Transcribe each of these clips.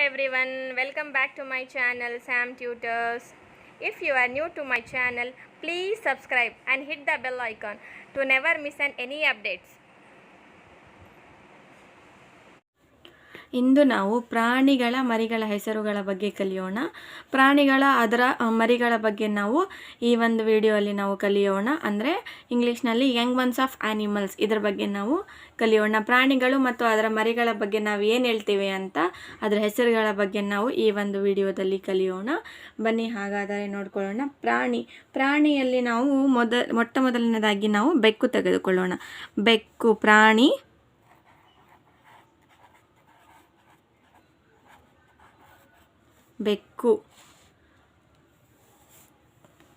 everyone, welcome back to my channel Sam Tutors. If you are new to my channel, please subscribe and hit the bell icon to never miss any updates. ಇಂದು ನಾವು ಪ್ರಾಣಿಗಳ ಮರಿಗಳ ಹೆಸರುಗಳ ಬಗ್ಗೆ ಕಲಿಯೋಣ. ಅದರ ಮರಿಗಳ ಬಗ್ಗೆ ನಾವು ಈ ಒಂದು ವಿಡಿಯೋಲ್ಲಿ ನಾವು ಕಲಿಯೋಣ. ಅಂದರೆ ಇಂಗ್ಲೀಷ್ನಲ್ಲಿ ಯಂಗ್ ಒನ್ಸ್ ಆಫ್ ಆ್ಯನಿಮಲ್ಸ್ ಇದರ ಬಗ್ಗೆ ನಾವು ಕಲಿಯೋಣ. ಪ್ರಾಣಿಗಳು ಮತ್ತು ಅದರ ಮರಿಗಳ ಬಗ್ಗೆ ನಾವು ಏನು ಹೇಳ್ತೀವಿ ಅಂತ ಅದರ ಹೆಸರುಗಳ ಬಗ್ಗೆ ನಾವು ಈ ಒಂದು ವಿಡಿಯೋದಲ್ಲಿ ಕಲಿಯೋಣ. ಬನ್ನಿ ಹಾಗಾದರೆ ನೋಡ್ಕೊಳ್ಳೋಣ. ಪ್ರಾಣಿಯಲ್ಲಿ ನಾವು ಮೊಟ್ಟ ಮೊದಲನೇದಾಗಿ ನಾವು ಬೆಕ್ಕು ತೆಗೆದುಕೊಳ್ಳೋಣ. ಬೆಕ್ಕು ಪ್ರಾಣಿ. ಬೆಕ್ಕು.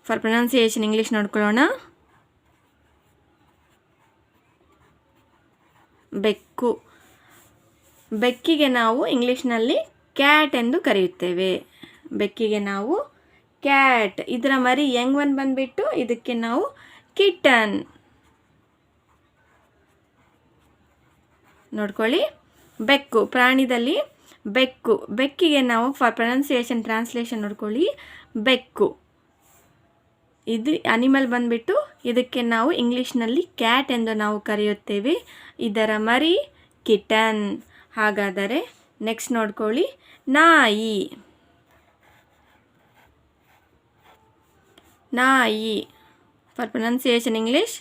ಫಾರ್ ಪ್ರೊನೌನ್ಸಿಯೇಷನ್ ಇಂಗ್ಲೀಷ್ ನೋಡ್ಕೊಳ್ಳೋಣ. ಬೆಕ್ಕು. ಬೆಕ್ಕಿಗೆ ನಾವು ಇಂಗ್ಲೀಷ್ನಲ್ಲಿ ಕ್ಯಾಟ್ ಎಂದು ಕರೆಯುತ್ತೇವೆ. ಬೆಕ್ಕಿಗೆ ನಾವು ಕ್ಯಾಟ್. ಇದರ ಮರಿ ಯಂಗ್ ಒನ್ ಬಂದುಬಿಟ್ಟು ಇದಕ್ಕೆ ನಾವು ಕಿಟನ್. ನೋಡ್ಕೊಳ್ಳಿ, ಬೆಕ್ಕು ಪ್ರಾಣಿದಲ್ಲಿ ಬೆಕ್ಕು. ಬೆಕ್ಕಿಗೆ ನಾವು ಫಾರ್ ಪ್ರೊನೌನ್ಸಿಯೇಷನ್ ಟ್ರಾನ್ಸ್ಲೇಷನ್ ನೋಡ್ಕೊಳ್ಳಿ. ಬೆಕ್ಕು ಇದು ಅನಿಮಲ್ ಬಂದುಬಿಟ್ಟು ಇದಕ್ಕೆ ನಾವು ಇಂಗ್ಲೀಷ್ನಲ್ಲಿ ಕ್ಯಾಟ್ ಎಂದು ನಾವು ಕರೆಯುತ್ತೇವೆ. ಇದರ ಮರಿ ಕಿಟನ್. ಹಾಗಾದರೆ ನೆಕ್ಸ್ಟ್ ನೋಡ್ಕೊಳ್ಳಿ, ನಾಯಿ. ನಾಯಿ ಫಾರ್ ಪ್ರೊನೌನ್ಸಿಯೇಷನ್ ಇಂಗ್ಲೀಷ್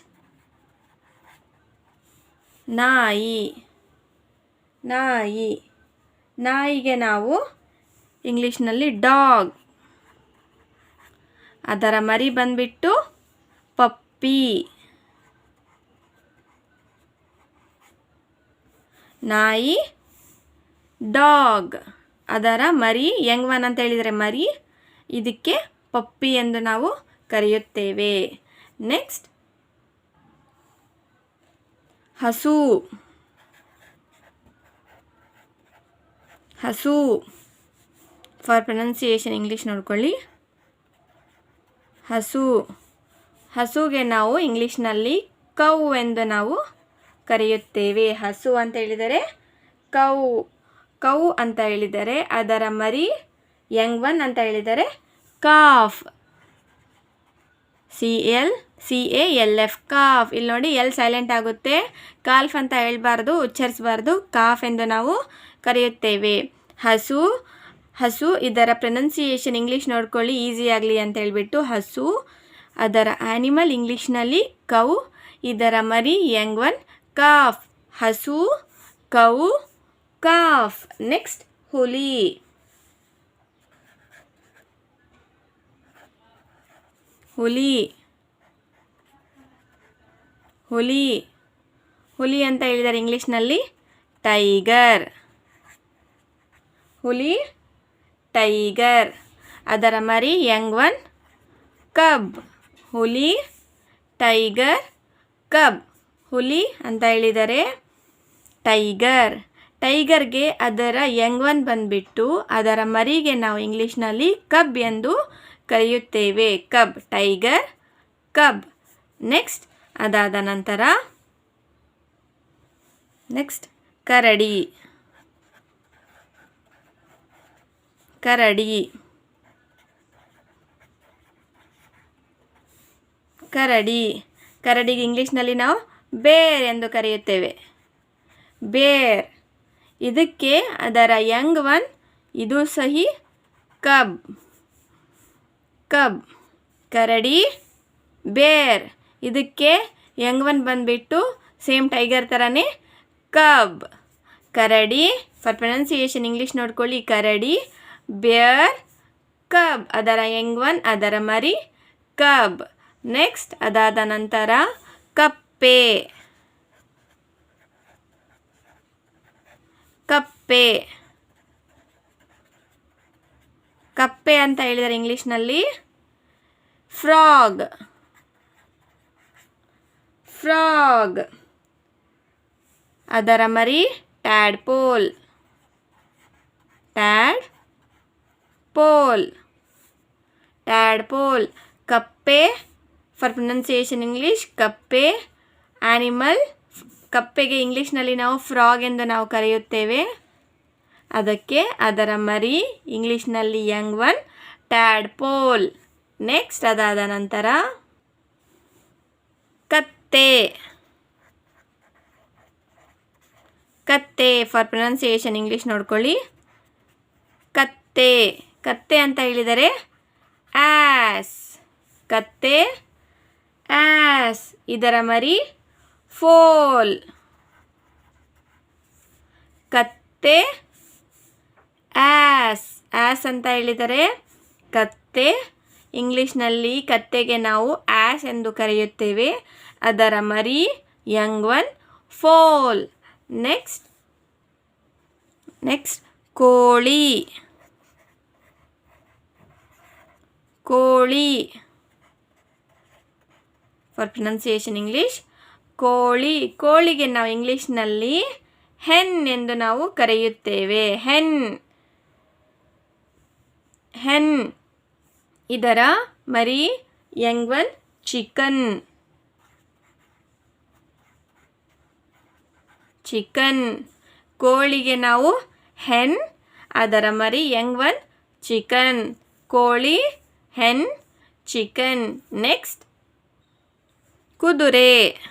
ನಾಯಿ. ನಾಯಿ. ನಾಯಿಗೆ ನಾವು ಇಂಗ್ಲೀಷ್ನಲ್ಲಿ ಡಾಗ್. ಅದರ ಮರಿ ಬಂದುಬಿಟ್ಟು ಪಪ್ಪಿ. ನಾಯಿ ಡಾಗ್. ಅದರ ಮರಿ ಯಂಗ್ ಒನ್ ಅಂತ ಹೇಳಿದರೆ ಮರಿ, ಇದಕ್ಕೆ ಪಪ್ಪಿ ಎಂದು ನಾವು ಕರೆಯುತ್ತೇವೆ. ನೆಕ್ಸ್ಟ್ ಹಸು. ಹಸು ಫಾರ್ ಪ್ರೊನೌನ್ಸಿಯೇಷನ್ ಇಂಗ್ಲೀಷ್ ನೋಡ್ಕೊಳ್ಳಿ. ಹಸು. ಹಸುಗೆ ನಾವು ಇಂಗ್ಲೀಷ್ನಲ್ಲಿ ಕೌ ಎಂದು ನಾವು ಕರೆಯುತ್ತೇವೆ. ಹಸು ಅಂತ ಹೇಳಿದರೆ ಕೌ. ಕೌ ಅಂತ ಹೇಳಿದರೆ ಅದರ ಮರಿ ಯಂಗ್ ಒನ್ ಅಂತ ಹೇಳಿದರೆ ಕಾಫ್. CALF calf. ಇಲ್ಲಿ ನೋಡಿ ಎಲ್ ಸೈಲೆಂಟ್ ಆಗುತ್ತೆ. ಕಾಲ್ಫ್ ಅಂತ ಹೇಳ್ಬಾರ್ದು, ಉಚ್ಚರಿಸಬಾರ್ದು. ಕಾಫ್ ಎಂದು ನಾವು ಕರೆಯುತ್ತೇವೆ. ಹಸು. ಹಸು ಇದರ ಪ್ರೊನೌನ್ಸಿಯೇಷನ್ ಇಂಗ್ಲೀಷ್ ನೋಡ್ಕೊಳ್ಳಿ ಈಸಿ ಆಗಲಿ ಅಂತ ಹೇಳ್ಬಿಟ್ಟು ಹಸು. ಅದರ ಆ್ಯನಿಮಲ್ ಇಂಗ್ಲೀಷ್ನಲ್ಲಿ ಕೌ. ಇದರ ಮರಿ ಯಂಗ್ ಒನ್ ಕಾಫ್. ಹಸು, ಕೌ, ಕಾಫ್. ನೆಕ್ಸ್ಟ್ ಹುಲಿ. ಹುಲಿ. ಹುಲಿ. ಹುಲಿ ಅಂತ ಹೇಳಿದರೆ ಇಂಗ್ಲೀಷ್ನಲ್ಲಿ ಟೈಗರ್. ಹುಲಿ ಟೈಗರ್. ಅದರ ಮರಿ ಯಂಗ್ ಒನ್ ಕಬ್. ಹುಲಿ ಟೈಗರ್ ಕಬ್. ಹುಲಿ ಅಂತ ಹೇಳಿದರೆ ಟೈಗರ್. ಟೈಗರ್ಗೆ ಅದರ ಯಂಗ್ ಒನ್ ಬಂದುಬಿಟ್ಟು ಅದರ ಮರಿಗೆ ನಾವು ಇಂಗ್ಲೀಷ್ನಲ್ಲಿ ಕಬ್ ಎಂದು ಕರೆಯುತ್ತೇವೆ. ಕಬ್. ಟೈಗರ್ ಕಬ್. ನೆಕ್ಸ್ಟ್ ಅದಾದ ನಂತರ ನೆಕ್ಸ್ಟ್ ಕರಡಿ. ಕರಡಿ. ಕರಡಿ. ಕರಡಿಗೆ ಇಂಗ್ಲೀಷ್ನಲ್ಲಿ ನಾವು ಬೇರ್ ಎಂದು ಕರೆಯುತ್ತೇವೆ. ಬೇರ್. ಇದಕ್ಕೆ ಅದರ ಯಂಗ್ ಒನ್ ಇದು ಸಹಿ ಕಬ್. ಕಬ್. ಕರಡಿ ಬೇರ್. ಇದಕ್ಕೆ ಯಂಗ್ ಒನ್ ಬಂದುಬಿಟ್ಟು ಸೇಮ್ ಟೈಗರ್ ಥರನೇ ಕಬ್. ಕರಡಿ ಫಾರ್ ಪ್ರೊನೌನ್ಸಿಯೇಷನ್ ಇಂಗ್ಲೀಷ್ ನೋಡ್ಕೊಳ್ಳಿ. ಕರಡಿ ಬೇರ್ ಕಬ್. ಅದರ ಯಂಗ್ ಒನ್ ಅದರ ಮರಿ ಕಬ್. ನೆಕ್ಸ್ಟ್ ಅದಾದ ನಂತರ ಕಪ್ಪೆ. ಕಪ್ಪೆ. ಕಪ್ಪೆ ಅಂತ ಹೇಳಿದರೆ ಇಂಗ್ಲೀಷ್ನಲ್ಲಿ ಫ್ರಾಗ್. ಫ್ರಾಗ್. ಅದರ ಮರಿ ಟ್ಯಾಡ್ಪೋಲ್. ಟ್ಯಾಡ್ಪೋಲ್. ಟ್ಯಾಡ್ಪೋಲ್. ಕಪ್ಪೆ ಫಾರ್ ಪ್ರೊನೌನ್ಸಿಯೇಷನ್ ಇಂಗ್ಲೀಷ್ ಕಪ್ಪೆ ಆ್ಯನಿಮಲ್. ಕಪ್ಪೆಗೆ ಇಂಗ್ಲೀಷ್ನಲ್ಲಿ ನಾವು ಫ್ರಾಗ್ ಎಂದು ನಾವು ಕರೆಯುತ್ತೇವೆ. ಅದಕ್ಕೆ ಅದರ ಮರಿ, ಇಂಗ್ಲೀಷ್ನಲ್ಲಿ ಯಂಗ್ ಒನ್, ಟ್ಯಾಡ್ಪೋಲ್. ನೆಕ್ಸ್ಟ್ ಅದಾದ ನಂತರ ಕತ್ತೆ. ಕತ್ತೆ ಫಾರ್ ಪ್ರೊನೌನ್ಸಿಯೇಷನ್ ಇಂಗ್ಲೀಷ್ ನೋಡ್ಕೊಳ್ಳಿ. ಕತ್ತೆ. ಕತ್ತೆ ಅಂತ ಹೇಳಿದರೆ ಆ್ಯಸ್. ಕತ್ತೆ, ಆ್ಯಸ್. ಇದರ ಮರಿ ಫೋಲ್. ಕತ್ತೆ, ಆ್ಯಸ್. ಆ್ಯಸ್ ಅಂತ ಹೇಳಿದರೆ ಕತ್ತೆ. ಇಂಗ್ಲೀಷ್ನಲ್ಲಿ ಕತ್ತೆಗೆ ನಾವು ಆ್ಯಸ್ ಎಂದು ಕರೆಯುತ್ತೇವೆ. ಅದರ ಮರಿ ಯಂಗ್ ಒನ್ ಫೋಲ್. ನೆಕ್ಸ್ಟ್ ಕೋಳಿ. ಕೋಳಿ ಫಾರ್ ಪ್ರೊನೌನ್ಸಿಯೇಷನ್ ಇಂಗ್ಲೀಷ್ ಕೋಳಿ. ಕೋಳಿಗೆ ನಾವು ಇಂಗ್ಲೀಷ್ನಲ್ಲಿ ಹೆನ್ ಎಂದು ನಾವು ಕರೆಯುತ್ತೇವೆ. ಹೆನ್. ಇದರ ಮರಿ ಯಂಗ್ ಒನ್ ಚಿಕನ್. ಕೋಳಿಗೆ ನಾವು ಹೆನ್, ಅದರ ಮರಿ ಯಂಗ್ ಒನ್ ಚಿಕನ್. ಕೋಳಿ, ಹೆನ್, ಚಿಕನ್. ನೆಕ್ಸ್ಟ್ ಕುದುರೆ.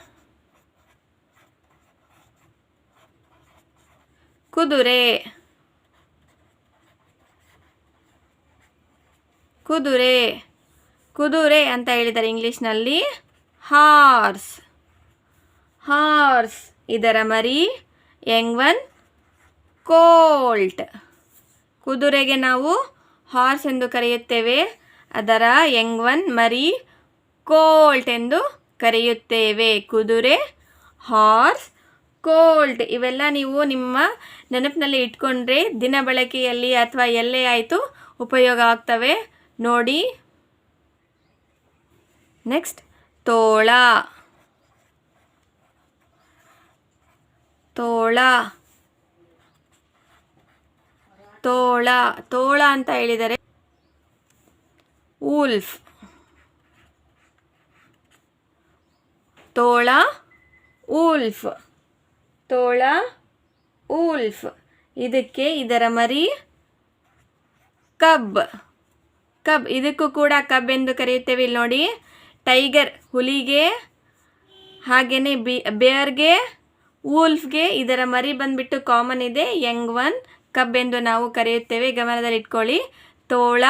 ಕುದುರೆ ಅಂತ ಹೇಳಿದರೆ ಇಂಗ್ಲೀಷ್ನಲ್ಲಿ ಹಾರ್ಸ್. ಇದರ ಮರಿ ಯಂಗ್ ಒನ್ ಕೋಲ್ಟ್. ಕುದುರೆಗೆ ನಾವು ಹಾರ್ಸ್ ಎಂದು ಕರೆಯುತ್ತೇವೆ. ಅದರ ಯಂಗ್ ಒನ್ ಮರಿ ಕೋಲ್ಟ್ ಎಂದು ಕರೆಯುತ್ತೇವೆ. ಕುದುರೆ, ಹಾರ್ಸ್, ಕೋಲ್ಟ್. ಇವೆಲ್ಲ ನೀವು ನಿಮ್ಮ ನೆನಪಿನಲ್ಲಿ ಇಟ್ಕೊಂಡ್ರೆ ದಿನ ಬಳಕೆಯಲ್ಲಿ ಅಥವಾ ಎಲ್ಲೇ ಆಯಿತು ಉಪಯೋಗ ಆಗ್ತವೆ ನೋಡಿ. ನೆಕ್ಸ್ಟ್ ತೋಳ. ತೋಳ ಅಂತ ಹೇಳಿದರೆ ವೂಲ್ಫ್. ತೋಳ, ವೂಲ್ಫ್. ಇದಕ್ಕೆ ಇದರ ಮರಿ ಕಬ್. ಇದಕ್ಕೂ ಕೂಡ ಕಬ್ ಎಂದು ಕರೆಯುತ್ತೇವೆ. ಇಲ್ಲಿ ನೋಡಿ, ಟೈಗರ್ ಹುಲಿಗೆ, ಹಾಗೆಯೇ ಬೇರ್ಗೆ, ವೂಲ್ಫ್ಗೆ ಇದರ ಮರಿ ಬಂದ್ಬಿಟ್ಟು ಕಾಮನ್ ಇದೆ. ಯಂಗ್ ಒನ್ ಕಬ್ ಎಂದು ನಾವು ಕರೆಯುತ್ತೇವೆ. ಗಮನದಲ್ಲಿ ಇಟ್ಕೊಳ್ಳಿ. ತೋಳ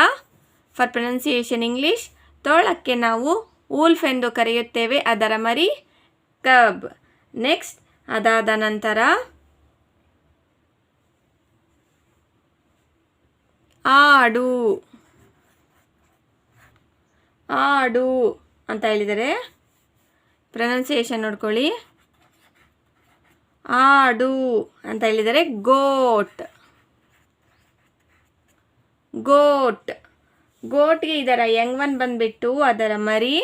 ಫಾರ್ ಪ್ರೊನೌನ್ಸಿಯೇಷನ್ ಇಂಗ್ಲೀಷ್. ತೋಳಕ್ಕೆ ನಾವು ವೂಲ್ಫ್ ಎಂದು ಕರೆಯುತ್ತೇವೆ. ಅದರ ಮರಿ ಕಬ್. ನೆಕ್ಸ್ಟ್ ಅದಾದ ನಂತರ ಆಡು ಅಂತ ಹೇಳಿದರೆ ಪ್ರೊನೌನ್ಸಿಯೇಷನ್ ನೋಡ್ಕೊಳ್ಳಿ. ಆಡು ಅಂತ ಹೇಳಿದರೆ ಗೋಟ್ಗೆ ಇದರ ಯಂಗ್ ಒನ್ ಬಂದ್ಬಿಟ್ಟು ಅದರ ಮರಿ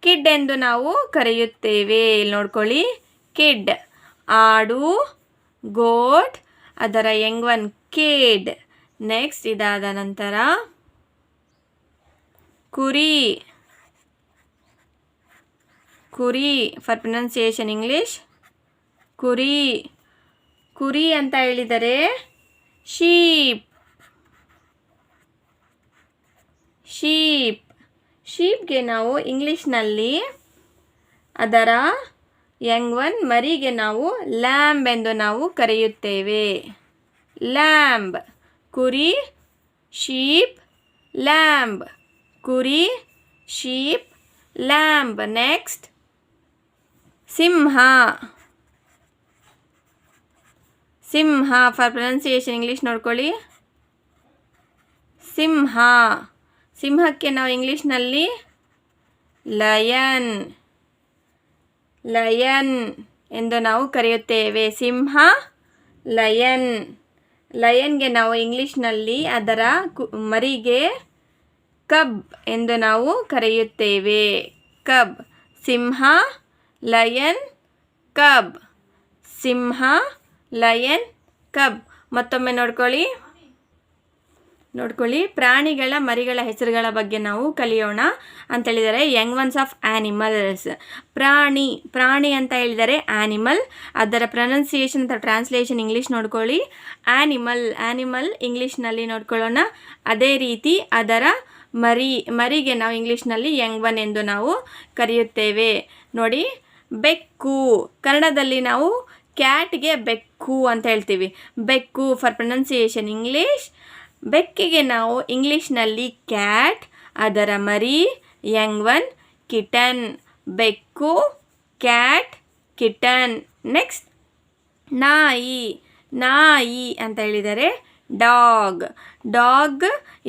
ಕಿಡ್ ಎಂದು ನಾವು ಕರೆಯುತ್ತೇವೆ. ಇಲ್ಲಿ ನೋಡ್ಕೊಳ್ಳಿ, ಕಿಡ್. ಆಡು, ಗೋಟ್, ಅದರ ಯಂಗ್ ಒನ್ ಕಿಡ್. ನೆಕ್ಸ್ಟ್ ಇದಾದ ನಂತರ ಕುರಿ ಫಾರ್ ಪ್ರೊನೌನ್ಸಿಯೇಷನ್ ಇಂಗ್ಲೀಷ್. ಕುರಿ ಅಂತ ಹೇಳಿದರೆ ಶೀಪ್ಗೆ ನಾವು ಇಂಗ್ಲೀಷ್ನಲ್ಲಿ ಅದರ ಯಂಗ್ ಒನ್ ಮರಿಗೆ ನಾವು ಲ್ಯಾಂಬ್ ಎಂದು ನಾವು ಕರೆಯುತ್ತೇವೆ. ಲ್ಯಾಂಬ್. ಕುರಿ, ಶೀಪ್, ಲ್ಯಾಂಬ್. ಕುರಿ, sheep, lamb. Next Simha for pronunciation English ನೋಡ್ಕೊಳ್ಳಿ. ಸಿಂಹಕ್ಕೆ ನಾವು ಇಂಗ್ಲೀಷ್ನಲ್ಲಿ ಲಯನ್ ಎಂದು ನಾವು ಕರೆಯುತ್ತೇವೆ. ಸಿಂಹ, ಲಯನ್ಗೆ ನಾವು ಇಂಗ್ಲೀಷ್ನಲ್ಲಿ ಅದರ ಮರಿಗೆ ಕಬ್ ಎಂದು ನಾವು ಕರೆಯುತ್ತೇವೆ. ಕಬ್. ಸಿಂಹ, ಲಯನ್, ಕಬ್. ಸಿಂಹ, ಲಯನ್, ಕಬ್. ಮತ್ತೊಮ್ಮೆ ನೋಡ್ಕೊಳ್ಳಿ. ನೋಡ್ಕೊಳ್ಳಿ, ಪ್ರಾಣಿಗಳ ಮರಿಗಳ ಹೆಸರುಗಳ ಬಗ್ಗೆ ನಾವು ಕಲಿಯೋಣ ಅಂತ ಹೇಳಿದರೆ ಯಂಗ್ ಒನ್ಸ್ ಆಫ್ ಆ್ಯನಿಮಲ್ಸ್. ಪ್ರಾಣಿ ಅಂತ ಹೇಳಿದರೆ ಆ್ಯನಿಮಲ್, ಅದರ ಪ್ರೊನೌನ್ಸಿಯೇಷನ್ ಅಥವಾ ಟ್ರಾನ್ಸ್ಲೇಷನ್ ಇಂಗ್ಲೀಷ್ ನೋಡ್ಕೊಳ್ಳಿ. ಆ್ಯನಿಮಲ್ ಇಂಗ್ಲೀಷ್ನಲ್ಲಿ ನೋಡ್ಕೊಳ್ಳೋಣ. ಅದೇ ರೀತಿ ಅದರ ಮರಿಗೆ ನಾವು ಇಂಗ್ಲೀಷ್ನಲ್ಲಿ ಯಂಗ್ ಒನ್ ಎಂದು ನಾವು ಕರೆಯುತ್ತೇವೆ. ನೋಡಿ, ಬೆಕ್ಕು, ಕನ್ನಡದಲ್ಲಿ ನಾವು ಕ್ಯಾಟ್ಗೆ ಬೆಕ್ಕು ಅಂತ ಹೇಳ್ತೀವಿ. ಬೆಕ್ಕು ಫಾರ್ ಪ್ರೊನೌನ್ಸಿಯೇಷನ್ ಇಂಗ್ಲೀಷ್. ಬೆಕ್ಕಿಗೆ ನಾವು ಇಂಗ್ಲೀಷ್ನಲ್ಲಿ ಕ್ಯಾಟ್, ಅದರ ಮರಿ ಯಂಗ್ ಒನ್ ಕಿಟನ್. ಬೆಕ್ಕು, ಕ್ಯಾಟ್, ಕಿಟನ್. ನೆಕ್ಸ್ಟ್, ನಾಯಿ ಅಂತ ಹೇಳಿದರೆ ಡಾಗ್.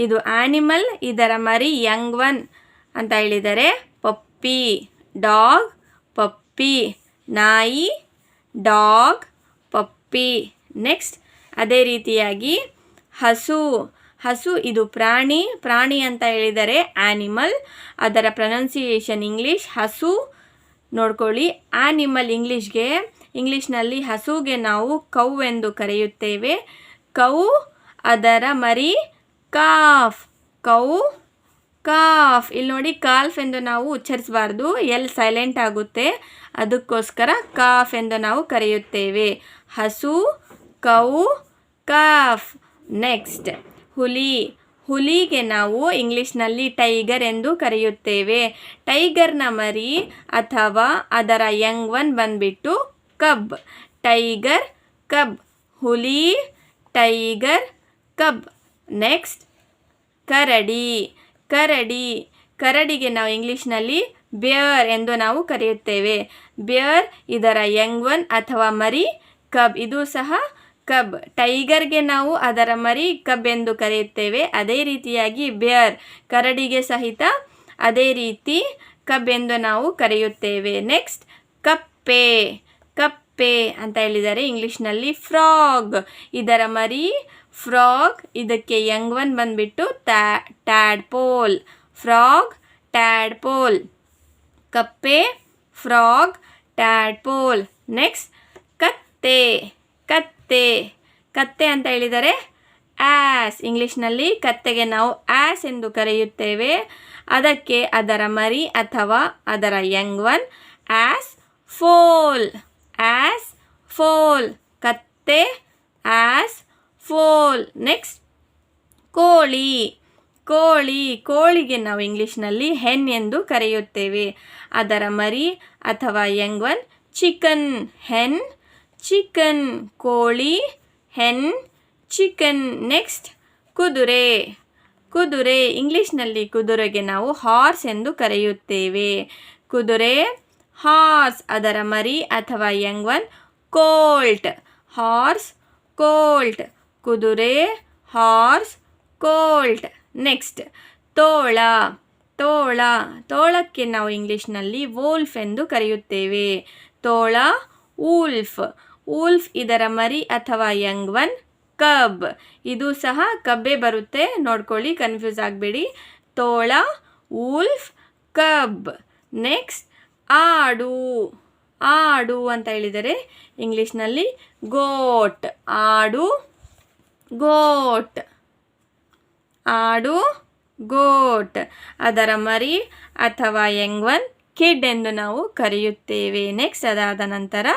ಇದು ಆ್ಯನಿಮಲ್, ಇದರ ಮರಿ ಯಂಗ್ ಒನ್ ಅಂತ ಹೇಳಿದರೆ ಪಪ್ಪಿ. ಡಾಗ್, ಪಪ್ಪಿ. ನಾಯಿ, ಡಾಗ್, ಪಪ್ಪಿ. ನೆಕ್ಸ್ಟ್, ಅದೇ ರೀತಿಯಾಗಿ ಹಸು ಇದು ಪ್ರಾಣಿ ಅಂತ ಹೇಳಿದರೆ ಆ್ಯನಿಮಲ್, ಅದರ ಪ್ರೊನೌನ್ಸಿಯೇಷನ್ ಇಂಗ್ಲೀಷ್ ಹಸು. ನೋಡ್ಕೊಳ್ಳಿ, ಆ್ಯನಿಮಲ್ ಇಂಗ್ಲೀಷ್ನಲ್ಲಿ ಹಸುಗೆ ನಾವು ಕೌ ಎಂದು ಕರೆಯುತ್ತೇವೆ. ಕೌ, ಅದರ ಮರಿ ಕಾಫ್. ಇಲ್ಲಿ ನೋಡಿ, ಕಾಲ್ಫ್ ಎಂದು ನಾವು ಉಚ್ಚರಿಸಬಾರ್ದು, ಸೈಲೆಂಟ್ ಆಗುತ್ತೆ, ಅದಕ್ಕೋಸ್ಕರ ಕಾಫ್ ಎಂದು ನಾವು ಕರೆಯುತ್ತೇವೆ. ಹಸು, ಕೌ, ಕಾಫ್. ನೆಕ್ಸ್ಟ್, ಹುಲಿಗೆ ನಾವು ಇಂಗ್ಲೀಷ್ನಲ್ಲಿ ಟೈಗರ್ ಎಂದು ಕರೆಯುತ್ತೇವೆ. ಟೈಗರ್ನ ಮರಿ ಅಥವಾ ಅದರ ಯಂಗ್ ಒನ್ ಬಂದ್ಬಿಟ್ಟು ಕಬ್. ಟೈಗರ್, ಕಬ್. ಹುಲಿ, ಟೈಗರ್, ಕಬ್. ನೆಕ್ಸ್ಟ್, ಕರಡಿಗೆ ನಾವು ಇಂಗ್ಲೀಷ್ನಲ್ಲಿ ಬಿಯರ್ ಎಂದು ನಾವು ಕರೆಯುತ್ತೇವೆ. ಬಿಯರ್, ಇದರ ಯಂಗ್ ಒನ್ ಅಥವಾ ಮರಿ ಕಬ್. ಇದು ಸಹ ಕಬ್. ಟೈಗರ್ಗೆ ನಾವು ಅದರ ಮರಿ ಕಬ್ ಎಂದು ಕರೆಯುತ್ತೇವೆ. ಅದೇ ರೀತಿಯಾಗಿ ಕರಡಿಗೆ ಸಹಿತ ಅದೇ ರೀತಿ ಕಬ್ ಎಂದು ನಾವು ಕರೆಯುತ್ತೇವೆ. ನೆಕ್ಸ್ಟ್, ಕಪ್ಪೆ ಅಂತ ಹೇಳಿದರೆ ಇಂಗ್ಲೀಷ್ನಲ್ಲಿ ಫ್ರಾಗ್. ಇದರ ಮರಿ ಫ್ರಾಗ್, ಇದಕ್ಕೆ ಯಂಗ್ ಒನ್ ಬಂದ್ಬಿಟ್ಟು ಟ್ಯಾಡ್ಪೋಲ್. Frog, tadpole. ಕಪ್ಪೆ, ಫ್ರಾಗ್, ಟ್ಯಾಡ್ಪೋಲ್. ನೆಕ್ಸ್ಟ್, ಕತ್ತೆ ಅಂತ ಹೇಳಿದರೆ ಆ್ಯಸ್. ಇಂಗ್ಲೀಷ್ನಲ್ಲಿ ಕತ್ತೆಗೆ ನಾವು ಆ್ಯಸ್ ಎಂದು ಕರೆಯುತ್ತೇವೆ. ಅದಕ್ಕೆ ಅದರ ಮರಿ ಅಥವಾ ಅದರ ಯಂಗ್ ಒನ್ ಫೋಲ್. ಕತ್ತೆ, ಆ್ಯಸ್, ಫೋಲ್. ನೆಕ್ಸ್ಟ್, ಕೋಳಿಗೆ ನಾವು ಇಂಗ್ಲೀಷ್ನಲ್ಲಿ ಹೆನ್ ಎಂದು ಕರೆಯುತ್ತೇವೆ. ಅದರ ಮರಿ ಅಥವಾ ಯಂಗ್ ಒನ್ ಚಿಕನ್. ಹೆನ್, ಚಿಕನ್. ಕೋಳಿ, ಹೆನ್, ಚಿಕನ್. ನೆಕ್ಸ್ಟ್, ಕುದುರೆ ಇಂಗ್ಲೀಷ್ನಲ್ಲಿ ಕುದುರೆಗೆ ನಾವು ಹಾರ್ಸ್ ಎಂದು ಕರೆಯುತ್ತೇವೆ. ಕುದುರೆ, ಹಾರ್ಸ್. ಅದರ ಮರಿ ಅಥವಾ young one colt. Horse, colt. ಕುದುರೆ, ಹಾರ್ಸ್, ಕೋಲ್ಟ್. ನೆಕ್ಸ್ಟ್, ತೋಳಕ್ಕೆ ನಾವು ಇಂಗ್ಲೀಷ್ನಲ್ಲಿ ವೋಲ್ಫ್ ಎಂದು ಕರೆಯುತ್ತೇವೆ. ತೋಳ, ವೂಲ್ಫ್. ಇದರ ಮರಿ ಅಥವಾ ಯಂಗ್ ಒನ್ ಕಬ್. ಇದು ಸಹ ಕಬ್ಬೆ ಬರುತ್ತೆ, ನೋಡ್ಕೊಳ್ಳಿ, ಕನ್ಫ್ಯೂಸ್ ಆಗಬೇಡಿ. ತೋಳ, ವೂಲ್ಫ್, ಕಬ್. ನೆಕ್ಸ್ಟ್, ಆಡು ಅಂತ ಹೇಳಿದರೆ ಇಂಗ್ಲೀಷ್ನಲ್ಲಿ ಗೋಟ್. ಆಡು, ಗೋಟ್. ಅದರ ಮರಿ ಅಥವಾ ಯಂಗ್ ಒನ್ ಕಿಡ್ ಎಂದು ನಾವು ಕರೆಯುತ್ತೇವೆ. ನೆಕ್ಸ್ಟ್, ಅದಾದ ನಂತರ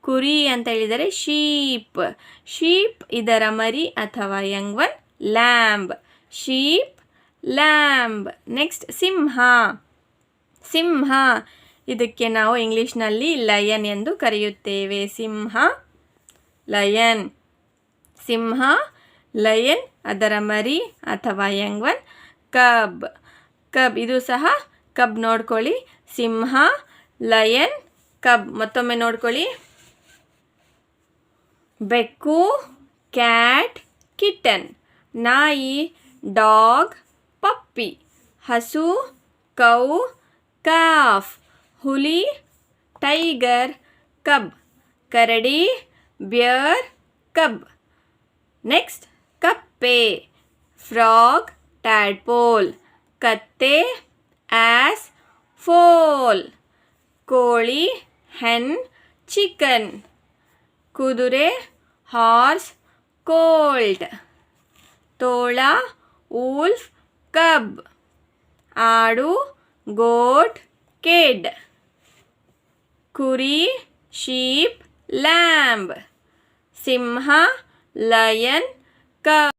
ಕುರಿ ಅಂತ ಹೇಳಿದರೆ ಶೀಪ್. ಇದರ ಮರಿ ಅಥವಾ young one lamb. Sheep, lamb. Next, ಸಿಂಹ. ಇದಕ್ಕೆ ನಾವು ಇಂಗ್ಲೀಷ್ನಲ್ಲಿ ಲಯನ್ ಎಂದು ಕರೆಯುತ್ತೇವೆ. ಸಿಂಹ, ಲಯನ್. ಅದರ ಮರಿ ಅಥವಾ ಯಂಗ್ ಒನ್ ಕಬ್. ಇದು ಸಹ ಕಬ್. ನೋಡ್ಕೊಳ್ಳಿ, ಸಿಂಹ, ಲಯನ್, ಕಬ್. ಮತ್ತೊಮ್ಮೆ ನೋಡ್ಕೊಳ್ಳಿ, ಬೆಕ್ಕು, ಕ್ಯಾಟ್, ಕಿಟನ್. ನಾಯಿ, ಡಾಗ್, ಪಪ್ಪಿ. ಹಸು, ಕೌ, ಕಾಫ್. ಹುಲಿ, ಟೈಗರ್, ಕಬ್. ಕರಡಿ, ಬಿಯರ್, ಕಬ್. ನೆಕ್ಸ್ಟ್, ಕಪ್ಪೆ, ಫ್ರಾಗ್, ಟ್ಯಾಡ್ಪೋಲ್. ಕತ್ತೆ, ಆ್ಯಸ್, ಫೋಲ್. ಕೋಳಿ, ಹೆನ್, ಚಿಕನ್. ಕುದುರೆ, ಹಾರ್ಸ್, ಕೋಲ್ಟ್. ತೋಳ, wolf, cub. ಆಡು, goat, kid. ಕುರಿ, sheep, lamb. ಸಿಂಹ, lion, cub.